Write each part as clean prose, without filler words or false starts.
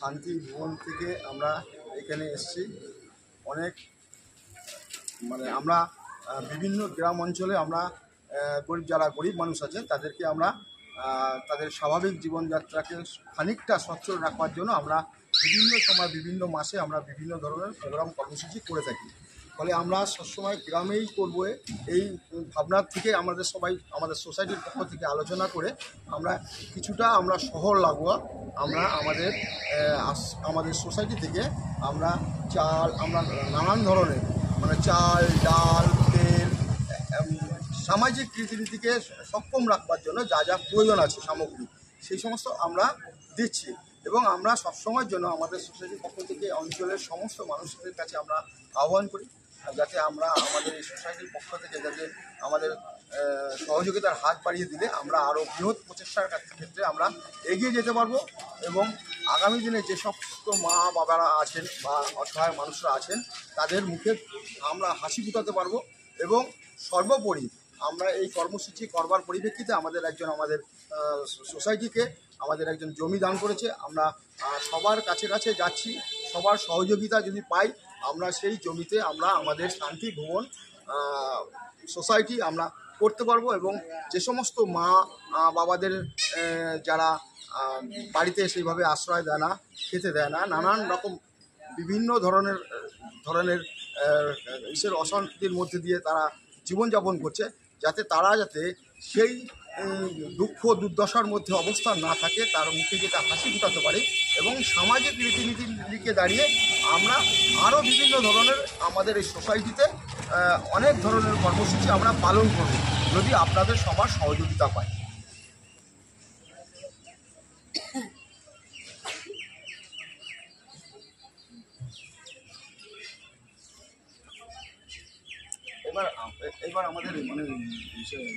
শান্তি ভবন থেকে আমরা এখানে এসেছি। অনেক আমরা বিভিন্ন গ্রাম অঞ্চলে আমরা যারা গরিব মানুষ আছে তাদেরকে আমরা তাদের স্বাভাবিক জীবনযাত্রাকে খানিকটা সচ্ছল রাখবার জন্য আমরা বিভিন্ন সময় বিভিন্ন মাসে আমরা বিভিন্ন ধরনের প্রোগ্রাম কর্মসূচি করে থাকি। ফলে আমরা সবসময় গ্রামেই করবো এই ভাবনার থেকে আমাদের সোসাইটির পক্ষ থেকে আলোচনা করে আমরা কিছুটা শহর লাগোয়া আমাদের সোসাইটি থেকে আমরা নানান ধরনের চাল, ডাল, তেল, সামাজিক রীতিনীতিকে সক্ষম রাখবার জন্য যা যা প্রয়োজন আছে সামগ্রী, সেই সমস্ত আমরা দিচ্ছি। এবং আমরা সবসময়ের জন্য আমাদের সোসাইটির পক্ষ থেকে অঞ্চলের সমস্ত মানুষদের কাছে আমরা আহ্বান করি যাতে আমরা আমাদের এই সোসাইটির পক্ষ থেকে যাতে আমাদের সহযোগিতার হাত বাড়িয়ে দিলে আমরা আরও বৃহৎ প্রচেষ্টার ক্ষেত্রে আমরা এগিয়ে যেতে পারবো এবং আগামী দিনে যে সমস্ত মা বাবারা আছেন বা অসহায় মানুষরা আছেন তাদের মুখে আমরা হাসি ফুটাতে পারবো। এবং সর্বোপরি আমরা এই কর্মসূচি করবার পরিপ্রেক্ষিতে আমাদের সোসাইটিকে আমাদের একজন জমি দান করেছে। আমরা সবার কাছে কাছে যাচ্ছি, সবার সহযোগিতা যদি পাই আমরা সেই জমিতে আমাদের শান্তি ভবন সোসাইটি আমরা করতে পারবো। এবং যে সমস্ত মা বাবাদের যারা বাড়িতে সেইভাবে আশ্রয় দেয় না, খেতে দেয় না, নানান রকম বিভিন্ন ধরনের অশান্তির মধ্যে দিয়ে তারা জীবনযাপন করছে, তারা যাতে সেই দুঃখ দুর্দশার মধ্যে অবস্থান না থাকে, তার মুখে যেটা হাসি ফুটাতে পারে। এবং সামাজিক রীতিনীতির দিকে দাঁড়িয়ে আমরা আরও বিভিন্ন ধরনের আমাদের এই সোসাইটিতে অনেক ধরনের কর্মসূচি আমরা পালন করব যদি আপনাদের সবার সহযোগিতা পাই। এবার আমাদের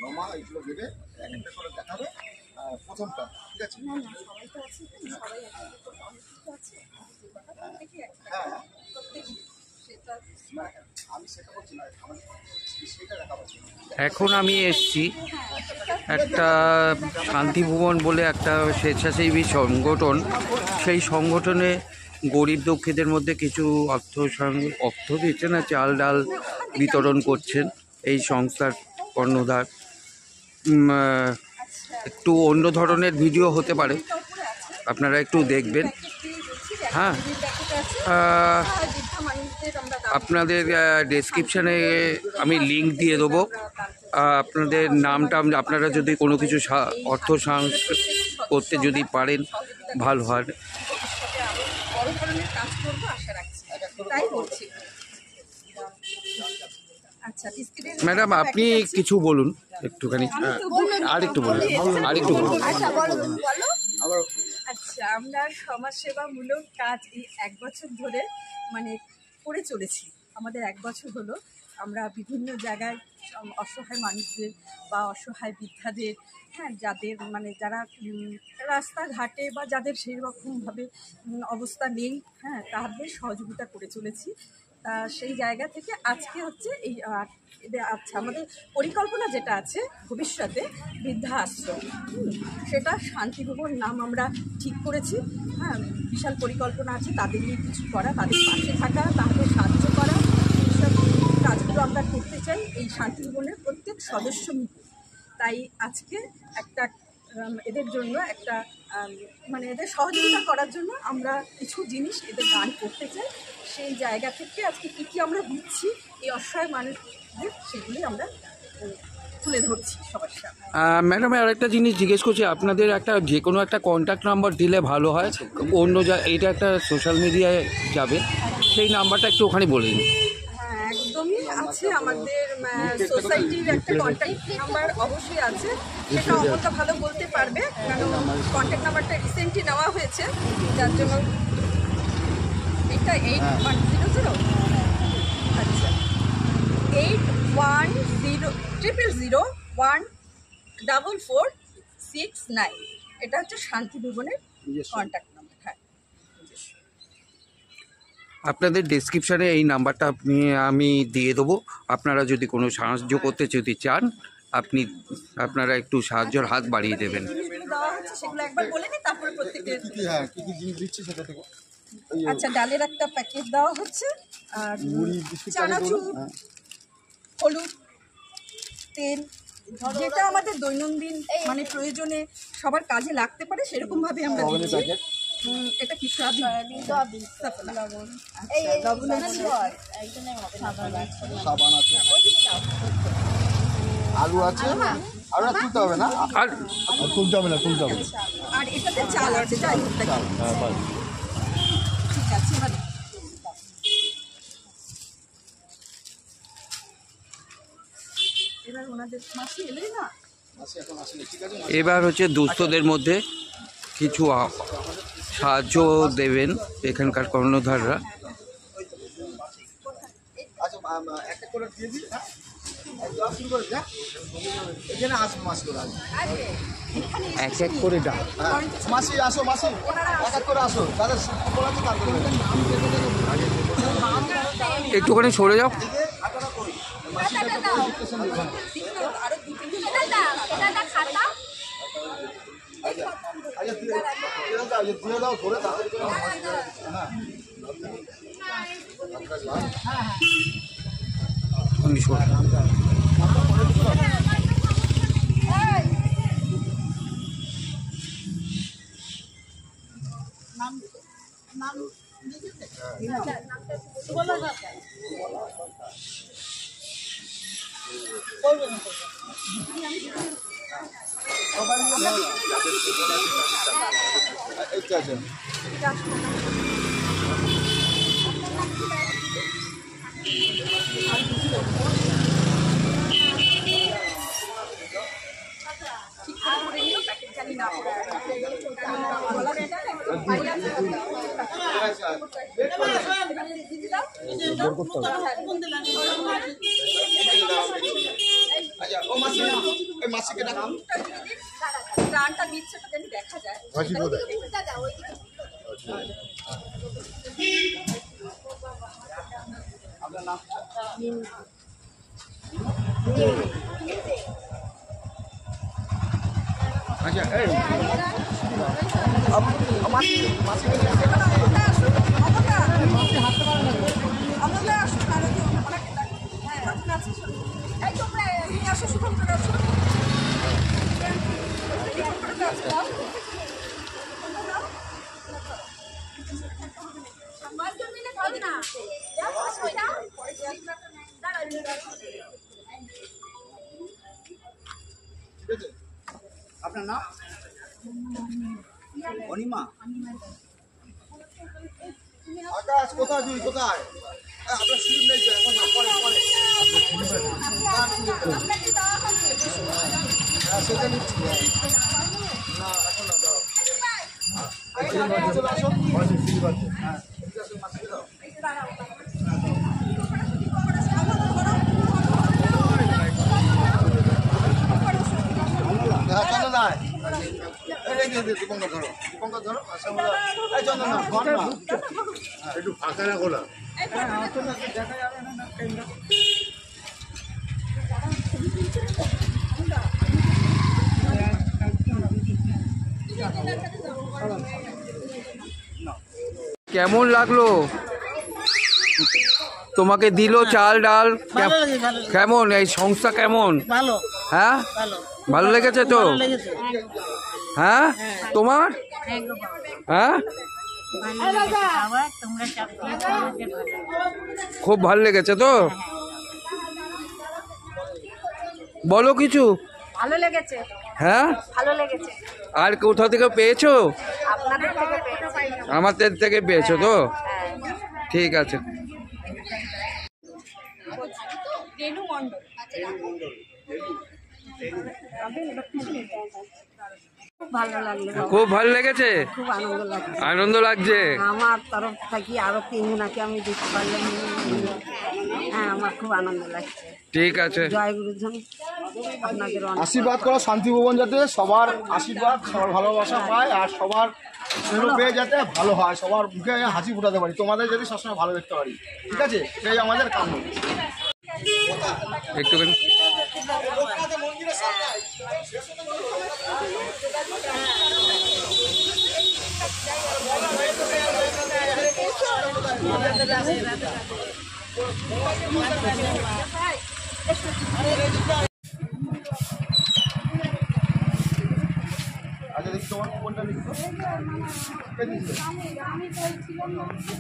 রমা এগুলো ভেবে এক একটা করে দেখাবে। প্রথমটা ঠিক আছে, হ্যাঁ আমি সেটা বলছি না, সেটা দেখাবো। এখন আমি এসছি একটা শান্তি ভবন বলে একটা স্বেচ্ছাসেবী সংগঠন। সেই সংগঠনে গরিব দুঃখীদের মধ্যে কিছু অর্থ দিচ্ছেন, না চাল ডাল বিতরণ করছেন এই সংস্থার কর্ণধার। একটু অন্য ধরনের ভিডিও হতে পারে, আপনারা একটু দেখবেন। হ্যাঁ, আপনাদের ডেসক্রিপশানে আমি লিঙ্ক দিয়ে দেবো। আপনাদের নামটা আপনারা যদি কোনো কিছু অর্থ করতে যদি পারেন ভালো হয়। ম্যাডাম আপনি কিছু বলুন একটুখানি, আরেকটু বলুন। আচ্ছা, আমরা সমাজসেবামূলক কাজ এই 1 বছর ধরে করে চলেছি। আমাদের 1 বছর হলো আমরা বিভিন্ন জায়গায় অসহায় মানুষদের বা অসহায় বৃদ্ধাদের, হ্যাঁ, যাদের যারা রাস্তাঘাটে বা যাদের সেই রকমভাবে অবস্থা নেই, হ্যাঁ, তাদের সহযোগিতা করে চলেছি। সেই জায়গা থেকে আজকে হচ্ছে আচ্ছা, আমাদের পরিকল্পনা যেটা আছে ভবিষ্যতে বৃদ্ধা আশ্রম, সেটা শান্তি ভবন নাম আমরা ঠিক করেছি। হ্যাঁ, বিশাল পরিকল্পনা আছে তাদের নিয়ে কিছু করা, তাদের পাশে থাকা, তাদের সাহায্য করা, এইসব কাজগুলো আমরা করতে চাই এই শান্তি ভবনের প্রত্যেক সদস্য মিলে। তাই আজকে একটা এদের জন্য একটা এদের সহযোগিতা করার জন্য আমরা কিছু জিনিস এদের দান করতে চাই। সেই জায়গা থেকে আজকে কী আমরা দিচ্ছি এই অসহায় মানুষদের, সেগুলি আমরা তুলে ধরছি সবার সামনে। ম্যাডাম আরেকটা জিনিস জিজ্ঞেস করছি, আপনাদের যে কোনো একটা কন্ট্যাক্ট নাম্বার দিলে ভালো হয়। অন্য এটা একটা সোশ্যাল মিডিয়ায় যাবে, সেই নাম্বারটা একটু ওখানে বলে দিন। হ্যাঁ, একদমই আছে। আমাদের সোসাইটির একটা কন্ট্যাক্ট নাম্বার অবশ্যই আছে, সেটা অমলটা ভালো বলতে পারবে, কারণ কন্ট্যাক্ট নাম্বারটা রিসেন্টলি নেওয়া হয়েছে, যার জন্য এটা 8100। আচ্ছা, 8100001446 এটা হচ্ছে শান্তি ভবনের কন্ট্যাক্ট নাম্বার। হ্যাঁ, আপনাদের ডেসক্রিপশানে এই নাম্বারটা আমি দিয়ে দেবো। আপনারা যদি কোনো সাহায্য করতে চান আপনারা একটু সাহায্যের হাত বাড়িয়ে দেবেন। যেগুলো দেওয়া হচ্ছে সেগুলো একবার বলে নিই, তারপরে প্রত্যেকের। হ্যাঁ, কি কি জিনিস দিচ্ছি সেটা থেকে আচ্ছা, ডালের একটা প্যাকেট দেওয়া হচ্ছে, আর মুড়ি বিস্কুট চানাচুর, হলুদ, তেল, যেটা আমাদের দৈনন্দিন মানে প্রয়োজনে সবার কাজে লাগতে পারে সেরকম ভাবে আমরা দিচ্ছি। এটা কি সয়াবিন? লবণ, লবণ আছে, সাবান আছে, আলু আছে, আর তুলতে হবে না, আর তুলতে হবে না, তুলতে হবে। আর এটাতে চাল আছে, যাই হোক ঠিক আছে। এবার ওনাদের মাসি এলেই না, এবার হচ্ছে দুস্থদের মধ্যে কিছু সাহায্য দেবেন এখানকার কর্ণধাররা। আচ্ছা, একটা করে দিয়ে দিই। শুরু করে যা, এখানে আসো মাসিরা, এক এক করে ডাল। মাসি আসো, মাসি এক এক করে আসো, তাদের বলা তো তার করবে। একটুখানি সরে যাও। দিয়ে দাও ধরে তাদের আমি সরে মাসিকে ডাকা প্রাণটা দিচ্ছে তো জানি দেখা যায়। আচ্ছা, এই মাসিকে আপনার নাম? অনিমা। আকাশ কোথায়, তুই কোথায়? আপনার স্লিপ নেই তো এখন, না পরে পরে সেটা নিচ্ছি না, এখন না দাও। চলে আসো, হ্যাঁ মাসিকে দাও। চন্দন না, দীপঙ্কর ধরো, দীপঙ্কর ধরো, এই চন্দন না, ঘর না, একটু ফাঁকা না খোলা। কেমন লাগলো তোমাকে দিল চাল ডাল? কেমন এই সংস্থা কেমন? ভালো হ্যাঁ, ভালো ভালো লেগেছে তো? লেগেছে। হ্যাঁ, তোমার? হ্যাঁ, আবার তোমরা সব খুব ভালো লেগেছে তো? বলো কিছু। ভালো লেগেছে, হ্যাঁ, ভালো লেগেছে। আর কোথা থেকে পেয়েছো? আপনাদের থেকে পেয়েছি। আমাদের থেকে পেয়েছো তো? ঠিক আছে। রেণু মণ্ডল। খুব ভালো লাগলো, খুব ভালো লেগেছে, খুব আনন্দ লাগছে। আনন্দ লাগছে। আমার তরফ থেকে আরো তিনজনাকে আমি দিতে পারলাম। হ্যাঁ, আমার খুব আনন্দ লাগছে। ঠিক আছে, জয় গুরুজন, আপনাদের অনেক আশীর্বাদ করো শান্তি ভবন যাতে সবার আশীর্বাদ, সবার ভালোবাসা পায়, আর সবার স্নেহ পেয়ে যাতে ভালো হয়, সবার মুখে হাসি ফুটাতে পারি, তোমাদের যদি সবসময় ভালো দেখতে পারি। ঠিক আছে, সেই আমাদের কাম্য। একটুখানি আচ্ছা দেখি তোমার কোনটা লিখছো?